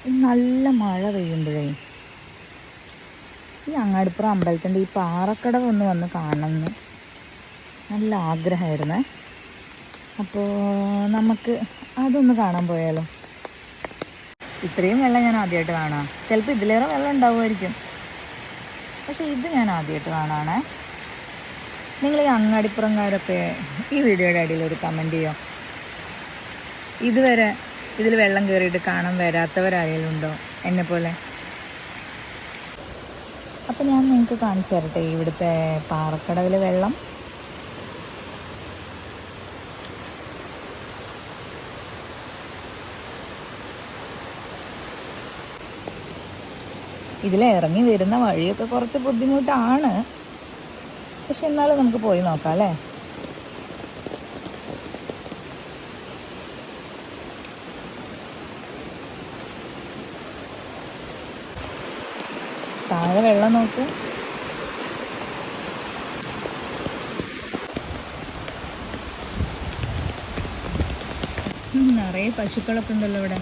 നല്ല മഴ പെയ്യുമ്പോഴേ ഈ അങ്ങാടിപ്പുറം അമ്പലത്തിൻ്റെ ഈ പാറക്കടവ് ഒന്ന് വന്ന് കാണണമെന്ന് നല്ല ആഗ്രഹമായിരുന്നേ. അപ്പോൾ നമുക്ക് അതൊന്ന് കാണാൻ പോയാലോ? ഇത്രയും വെള്ളം ഞാൻ ആദ്യമായിട്ട് കാണാം. ചിലപ്പോൾ ഇതിലേറെ വെള്ളം ഉണ്ടാവുമായിരിക്കും, പക്ഷെ ഇത് ഞാൻ ആദ്യമായിട്ട് കാണാണേ. നിങ്ങൾ ഈ അങ്ങാടിപ്പുറംകാരൊക്കെ ഈ വീഡിയോയുടെ അടിയിൽ ഒരു കമൻറ്റ് ചെയ്യോ? ഇതുവരെ ഇതിൽ വെള്ളം കയറിയിട്ട് കാണാൻ വരാത്തവരാരെങ്കിലും ഉണ്ടോ എന്നെപ്പോലെ? അപ്പം ഞാൻ നിങ്ങൾക്ക് കാണിച്ചു തരട്ടെ ഇവിടുത്തെ പാറക്കടവിലെ വെള്ളം. ഇതിലിറങ്ങി വരുന്ന വഴിയൊക്കെ കുറച്ച് ബുദ്ധിമുട്ടാണ്, പക്ഷെ എന്നാലും നമുക്ക് പോയി നോക്കാം അല്ലേ? താഴെ വെള്ളം നോക്ക്. നിറയെ പശുക്കളൊക്കെ ഉണ്ടല്ലോ ഇവിടെ.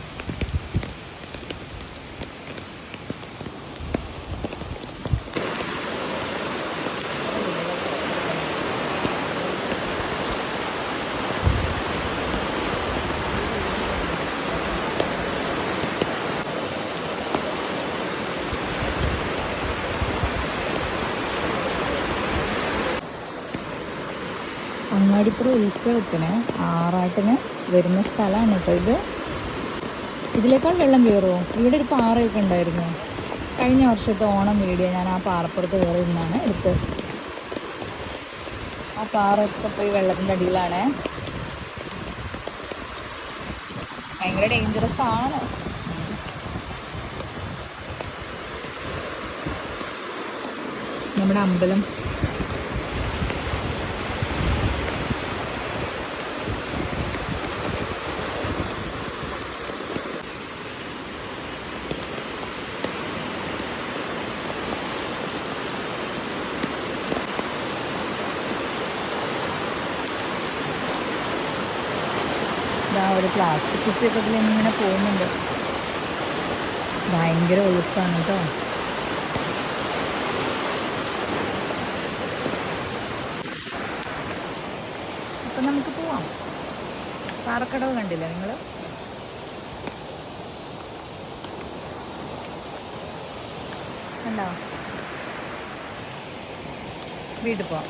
അങ്ങാടിപ്പുറം ഉത്സവത്തിന് ആറാട്ടിന് വരുന്ന സ്ഥലമാണ് കേട്ടോ ഇത്. ഇതിലേക്കാൾ വെള്ളം കയറുമോ? ഇവിടെ ഒരു പാറയൊക്കെ ഉണ്ടായിരുന്നു. കഴിഞ്ഞ വർഷത്തെ ഓണം വീഡിയോ ഞാൻ ആ പാറപ്പുറത്ത് കയറി നിന്നാണ് എടുത്തത്. ആ പാറയൊക്കെ പോയി വെള്ളത്തിൻ്റെ അടിയിലാണ്. ഭയങ്കര ഡേഞ്ചറസ് ആണ്. നമ്മുടെ അമ്പലം ഒരു പ്ലാസ്റ്റിക് കുപ്പിയൊക്കെ ഇതിലിങ്ങനെ പോകുന്നുണ്ട്. ഭയങ്കര ഒഴുക്കാണ് കേട്ടോ. അപ്പം നമുക്ക് പോവാം. പാറക്കടവ് കണ്ടില്ലേ നിങ്ങൾ? കണ്ടോ? വീട്ടിൽ പോവാം.